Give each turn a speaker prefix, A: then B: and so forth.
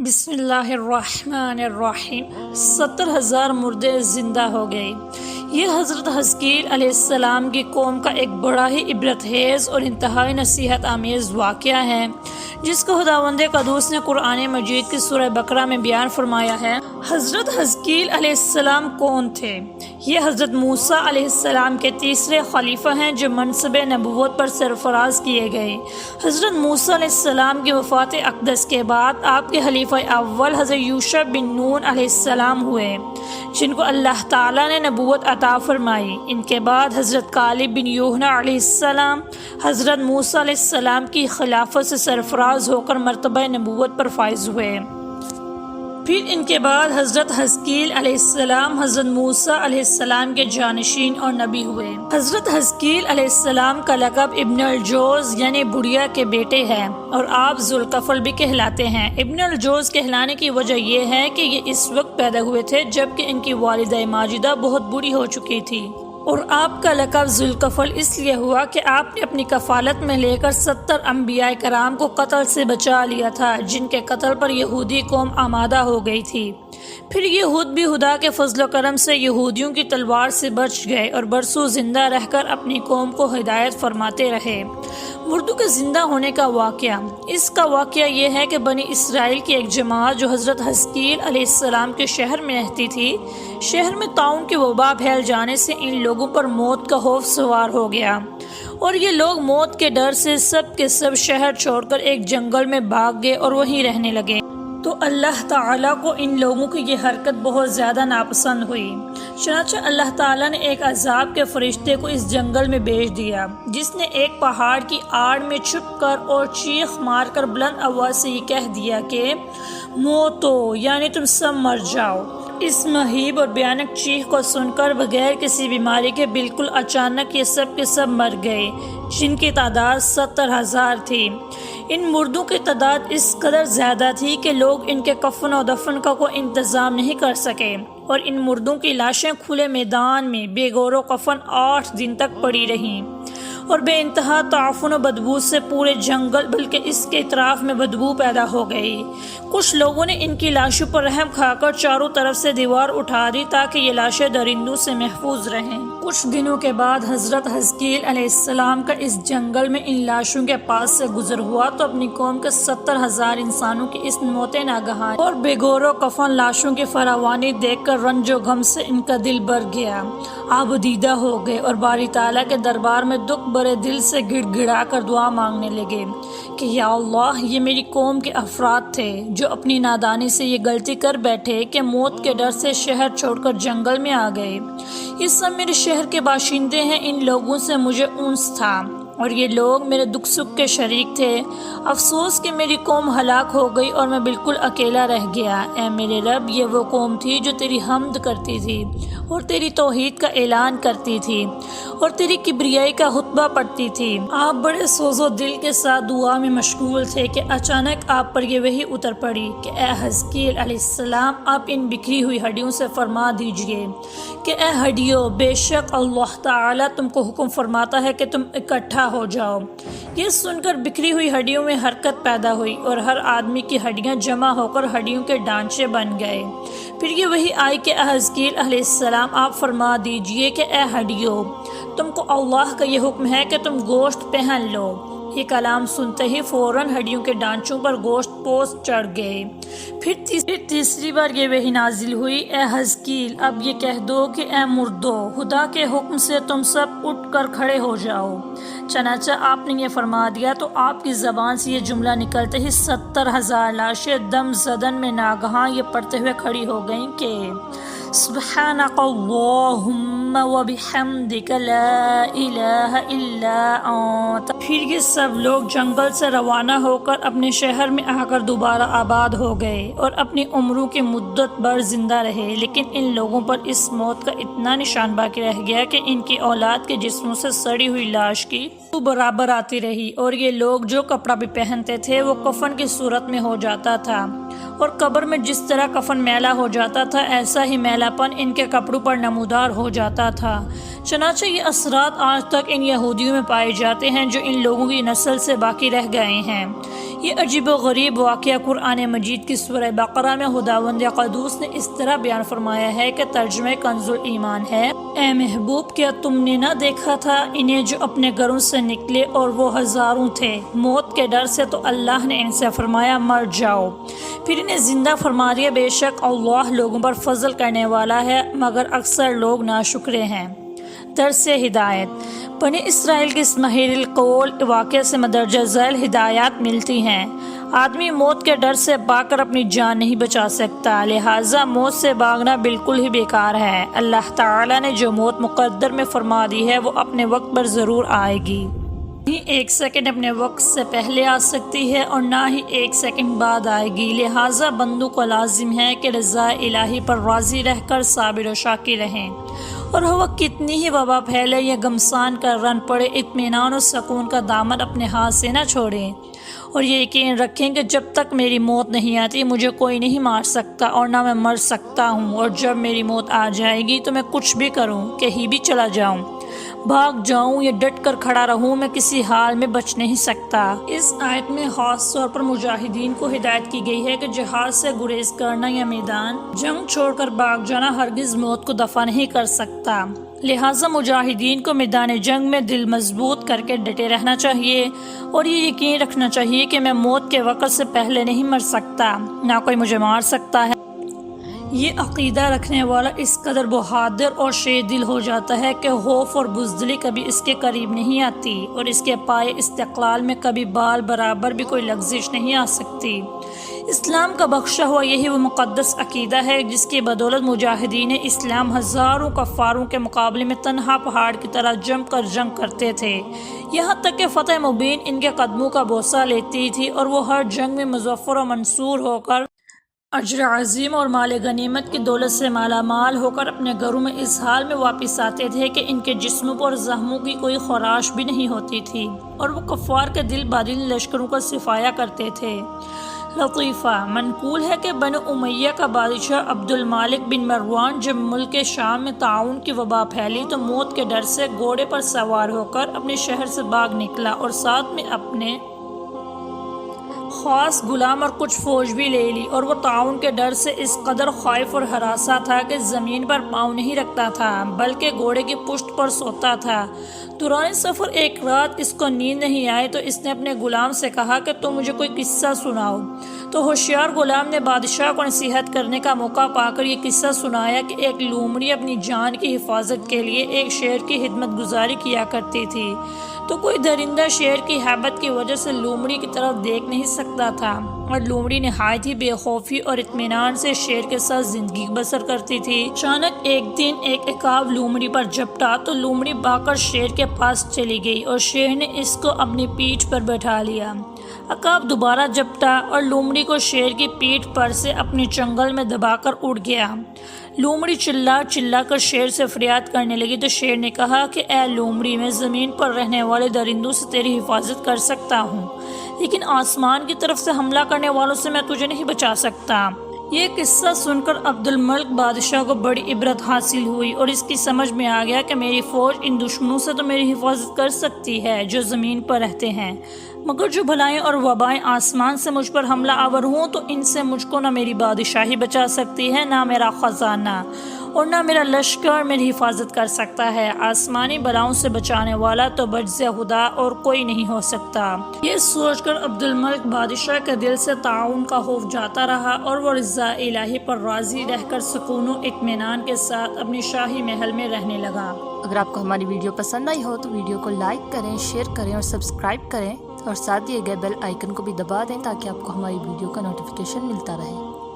A: بسم اللہ الرحمن الرحیم 70,000 مردے زندہ ہو گئے۔ یہ حضرت حزقیل علیہ السلام کی قوم کا ایک بڑا ہی عبرت خیز اور انتہائی نصیحت آمیز واقعہ ہے، جس کو خداوند قدوس نے قرآن مجید کی سورہ بقرہ میں بیان فرمایا ہے۔ حضرت حزقیل علیہ السلام کون تھے؟ یہ حضرت موسیٰ علیہ السلام کے تیسرے خلیفہ ہیں جو منصب نبوت پر سرفراز کیے گئے۔ حضرت موسیٰ علیہ السلام کی وفات اقدس کے بعد آپ کے خلیفہ اول حضرت یوشع بن نون علیہ السلام ہوئے، جن کو اللہ تعالیٰ نے نبوت عطا فرمائی۔ ان کے بعد حضرت کالب بن یوحنا علیہ السلام حضرت موسیٰ علیہ السلام کی خلافت سے سرفراز ہو کر مرتبہ نبوت پر فائز ہوئے۔ پھر ان کے بعد حضرت حزقیل علیہ السلام حضرت موسیٰ علیہ السلام کے جانشین اور نبی ہوئے۔ حضرت حزقیل علیہ السلام کا لقب ابن الجوز یعنی بڑھیا کے بیٹے ہیں، اور آپ ذوالکفل بھی کہلاتے ہیں۔ ابن الجوز کہلانے کی وجہ یہ ہے کہ یہ اس وقت پیدا ہوئے تھے جبکہ ان کی والدہ ماجدہ بہت بوڑھی ہو چکی تھی، اور آپ کا لقب ذوالکفل اس لیے ہوا کہ آپ نے اپنی کفالت میں لے کر 70 انبیاء کرام کو قتل سے بچا لیا تھا، جن کے قتل پر یہودی قوم آمادہ ہو گئی تھی۔ پھر یہود بھی خدا کے فضل و کرم سے یہودیوں کی تلوار سے بچ گئے اور برسوں زندہ رہ کر اپنی قوم کو ہدایت فرماتے رہے۔ مردوں کے زندہ ہونے کا واقعہ، اس کا واقعہ یہ ہے کہ بنی اسرائیل کی ایک جماعت جو حضرت حزقیل علیہ السلام کے شہر میں رہتی تھی، شہر میں طاعون کی وبا پھیل جانے سے ان لوگوں پر موت کا خوف سوار ہو گیا، اور یہ لوگ موت کے ڈر سے سب کے سب شہر چھوڑ کر ایک جنگل میں بھاگ گئے اور وہیں رہنے لگے۔ تو اللہ تعالیٰ کو ان لوگوں کی یہ حرکت بہت زیادہ ناپسند ہوئی، چنانچہ اللہ تعالیٰ نے ایک عذاب کے فرشتے کو اس جنگل میں بھیج دیا، جس نے ایک پہاڑ کی آڑ میں چھپ کر اور چیخ مار کر بلند آواز سے یہ کہہ دیا کہ موتو، یعنی تم سب مر جاؤ۔ اس مہیب اور بھیانک چیخ کو سن کر بغیر کسی بیماری کے بالکل اچانک یہ سب کے سب مر گئے، جن کی تعداد 70,000 تھی۔ ان مردوں کی تعداد اس قدر زیادہ تھی کہ لوگ ان کے کفن و دفن کا کوئی انتظام نہیں کر سکے، اور ان مردوں کی لاشیں کھلے میدان میں بے گور و کفن 8 دن تک پڑی رہیں، اور بے انتہا تعفن و بدبو سے پورے جنگل بلکہ اس کے اطراف میں بدبو پیدا ہو گئی۔ کچھ لوگوں نے ان کی لاشوں پر رحم کھا کر چاروں طرف سے دیوار اٹھا دی تاکہ یہ لاشیں درندوں سے محفوظ رہیں۔ کچھ دنوں کے بعد حضرت حزقیل علیہ السلام کا اس جنگل میں ان لاشوں کے پاس سے گزر ہوا تو اپنی قوم کے 70,000 انسانوں کی اس موت ناگہانی اور بے گور و کفن لاشوں کی فراوانی دیکھ کر رنج و غم سے ان کا دل بھر گیا، آب دیدہ ہو گئے، اور باری تعالیٰ کے دربار میں دکھ بڑے دل سے گڑ گڑا کر دعا مانگنے لگے کہ یا اللہ، یہ میری قوم کے افراد تھے جو اپنی نادانی سے یہ غلطی کر بیٹھے کہ موت کے ڈر سے شہر چھوڑ کر جنگل میں آ گئے۔ یہ سب میرے شہر کے باشندے ہیں، ان لوگوں سے مجھے انس تھا، اور یہ لوگ میرے دکھ سکھ کے شریک تھے۔ افسوس کہ میری قوم ہلاک ہو گئی اور میں بالکل اکیلا رہ گیا۔ اے میرے رب، یہ وہ قوم تھی جو تیری حمد کرتی تھی اور تیری توحید کا اعلان کرتی تھی اور تیری کبریائی کا خطبہ پڑھتی تھی۔ آپ بڑے سوز و دل کے ساتھ دعا میں مشغول تھے کہ اچانک آپ پر یہ وحی اتر پڑی کہ اے حزقیل علیہ السلام، آپ ان بکھری ہوئی ہڈیوں سے فرما دیجئے کہ اے ہڈیوں، بے شک اللہ تعالیٰ تم کو حکم فرماتا ہے کہ تم اکٹھا ہو جاؤ۔ یہ سن کر بکھری ہوئی ہڈیوں میں حرکت پیدا ہوئی اور ہر آدمی کی ہڈیاں جمع ہو کر ہڈیوں کے ڈھانچے بن گئے۔ پھر یہ وحی آئی کہ اے حزقیل علیہ السلام، آپ فرما دیجئے کہ اے ہڈیوں، تم کو اللہ کا یہ حکم ہے کہ تم گوشت پہن لو۔ یہ کلام سنتے ہی فوراً ہڈیوں کے ڈانچوں پر گوشت پوش چڑھ گئے۔ پھر تیسری بار یہ وحی نازل ہوئی، اے حزقیل، اب یہ کہہ دو کہ اے مردو، خدا کے حکم سے تم سب اٹھ کر کھڑے ہو جاؤ۔ چنانچہ آپ نے یہ فرما دیا تو آپ کی زبان سے یہ جملہ نکلتے ہی 70,000 لاشیں دم زدن میں ناگہاں یہ پڑھتے ہوئے کھڑی ہو گئیں کہ سبحانک اللہم وبحمدک لا الہ الا انت۔ پھر یہ سب لوگ جنگل سے روانہ ہو کر اپنے شہر میں آ کر دوبارہ آباد ہو گئے اور اپنی عمروں کی مدت بھر زندہ رہے، لیکن ان لوگوں پر اس موت کا اتنا نشان باقی رہ گیا کہ ان کی اولاد کے جسموں سے سڑی ہوئی لاش کی برابر آتی رہی، اور یہ لوگ جو کپڑا بھی پہنتے تھے وہ کفن کی صورت میں ہو جاتا تھا، اور قبر میں جس طرح کفن میلا ہو جاتا تھا ایسا ہی میلا پن ان کے کپڑوں پر نمودار ہو جاتا تھا۔ چنانچہ یہ اثرات آج تک ان یہودیوں میں پائے جاتے ہیں جو ان لوگوں کی نسل سے باقی رہ گئے ہیں۔ یہ عجیب و غریب واقعہ قرآن مجید کی سورہ بقرہ میں خداوند قدوس نے اس طرح بیان فرمایا ہے کہ ترجمہ کنز الایمان ہے، اے محبوب کیا تم نے نہ دیکھا تھا انہیں جو اپنے گھروں سے نکلے اور وہ ہزاروں تھے، موت کے ڈر سے تو اللہ نے ان سے فرمایا مر جاؤ، پھر انہیں زندہ فرما دیا۔ بے شک اللہ لوگوں پر فضل کرنے والا ہے مگر اکثر لوگ ناشکرے ہیں۔ درس ہدایت، بنی اسرائیل کے اس ماہر القول واقعے سے مندرجہ ذیل ہدایات ملتی ہیں۔ آدمی موت کے ڈر سے بھاگ کر اپنی جان نہیں بچا سکتا، لہٰذا موت سے بھاگنا بالکل ہی بیکار ہے۔ اللہ تعالیٰ نے جو موت مقدر میں فرما دی ہے وہ اپنے وقت پر ضرور آئے گی، نہیں ایک سیکنڈ اپنے وقت سے پہلے آ سکتی ہے اور نہ ہی ایک سیکنڈ بعد آئے گی، لہٰذا بندوں کو لازم ہے کہ رضا الہی پر راضی رہ کر صابر و شاکر رہیں، اور ہوا کتنی ہی وبا پھیلے یا گمسان کا رن پڑے، اطمینان و سکون کا دامن اپنے ہاتھ سے نہ چھوڑیں، اور یہ یقین رکھیں کہ جب تک میری موت نہیں آتی مجھے کوئی نہیں مار سکتا اور نہ میں مر سکتا ہوں، اور جب میری موت آ جائے گی تو میں کچھ بھی کروں، کہیں بھی چلا جاؤں، بھاگ جاؤں یا ڈٹ کر کھڑا رہوں، میں کسی حال میں بچ نہیں سکتا۔ اس آیت میں خاص طور پر مجاہدین کو ہدایت کی گئی ہے کہ جہاد سے گریز کرنا یا میدان جنگ چھوڑ کر بھاگ جانا ہرگز موت کو دفع نہیں کر سکتا، لہٰذا مجاہدین کو میدان جنگ میں دل مضبوط کر کے ڈٹے رہنا چاہیے اور یہ یقین رکھنا چاہیے کہ میں موت کے وقت سے پہلے نہیں مر سکتا، نہ کوئی مجھے مار سکتا ہے۔ یہ عقیدہ رکھنے والا اس قدر بہادر اور شیر دل ہو جاتا ہے کہ خوف اور بزدلی کبھی اس کے قریب نہیں آتی اور اس کے پائے استقلال میں کبھی بال برابر بھی کوئی لغزش نہیں آ سکتی۔ اسلام کا بخشا ہوا یہی وہ مقدس عقیدہ ہے جس کی بدولت مجاہدین اسلام ہزاروں کفاروں کے مقابلے میں تنہا پہاڑ کی طرح جم کر جنگ کرتے تھے، یہاں تک کہ فتح مبین ان کے قدموں کا بوسہ لیتی تھی اور وہ ہر جنگ میں مظفر و منصور ہو کر اجر عظیم اور مال غنیمت کی دولت سے مالا مال ہو کر اپنے گھروں میں اس حال میں واپس آتے تھے کہ ان کے جسموں پر زخموں کی کوئی خراش بھی نہیں ہوتی تھی، اور وہ کفار کے دل بادل لشکروں کا صفایا کرتے تھے۔ لطیفہ منقول ہے کہ بنو امیہ کا بادشاہ عبد المالک بن مروان جب ملک شام میں طاعون کی وبا پھیلی تو موت کے ڈر سے گھوڑے پر سوار ہو کر اپنے شہر سے بھاگ نکلا اور ساتھ میں اپنے خاص غلام اور کچھ فوج بھی لے لی، اور وہ طاعون کے ڈر سے اس قدر خائف اور ہراساں تھا کہ زمین پر پاؤں نہیں رکھتا تھا بلکہ گھوڑے کی پشت پر سوتا تھا۔ دوران سفر ایک رات اس کو نیند نہیں آئی تو اس نے اپنے غلام سے کہا کہ تم مجھے کوئی قصہ سناؤ، تو ہوشیار غلام نے بادشاہ کو نصیحت کرنے کا موقع پا کر یہ قصہ سنایا کہ ایک لومڑی اپنی جان کی حفاظت کے لیے ایک شیر کی خدمت گزاری کیا کرتی تھی، تو کوئی درندہ شیر کی ہیبت کی وجہ سے لومڑی کی طرف دیکھ نہیں سکتا تھا، اور لومڑی نہایت ہی بے خوفی اور اطمینان سے شیر کے ساتھ زندگی بسر کرتی تھی۔ اچانک ایک دن ایک عقاب لومڑی پر جھپٹا تو لومڑی بھاگ کر شیر کے پاس چلی گئی اور شیر نے اس کو اپنی پیٹھ پر بٹھا لیا۔ عقاب دوبارہ جھپٹا اور لومڑی کو شیر کی پیٹھ پر سے اپنی چنگل میں دبا کر اڑ گیا۔ لومڑی چلا کر شیر سے فریاد کرنے لگی تو شیر نے کہا کہ اے لومڑی، میں زمین پر رہنے والے درندوں سے تیری حفاظت کر سکتا ہوں، لیکن آسمان کی طرف سے حملہ کرنے والوں سے میں تجھے نہیں بچا سکتا۔ یہ قصہ سن کر عبد الملک بادشاہ کو بڑی عبرت حاصل ہوئی اور اس کی سمجھ میں آ گیا کہ میری فوج ان دشمنوں سے تو میری حفاظت کر سکتی ہے جو زمین پر رہتے ہیں، مگر جو بلائیں اور وبائیں آسمان سے مجھ پر حملہ آور ہوں تو ان سے مجھ کو نہ میری بادشاہی بچا سکتی ہے، نہ میرا خزانہ اور نہ میرا لشکر میری حفاظت کر سکتا ہے۔ آسمانی بلاؤں سے بچانے والا تو بجز خدا اور کوئی نہیں ہو سکتا۔ یہ سوچ کر عبد الملک بادشاہ کے دل سے طاعون کا خوف جاتا رہا اور وہ رضا الہی پر راضی رہ کر سکون و اطمینان کے ساتھ اپنی شاہی محل میں رہنے لگا۔
B: اگر آپ کو ہماری ویڈیو پسند آئی ہو تو ویڈیو کو لائک کریں، شیئر کریں اور سبسکرائب کریں، اور ساتھ دیے گئے بیل آئیکن کو بھی دبا دیں تاکہ آپ کو ہماری ویڈیو کا نوٹیفیکیشن ملتا رہے۔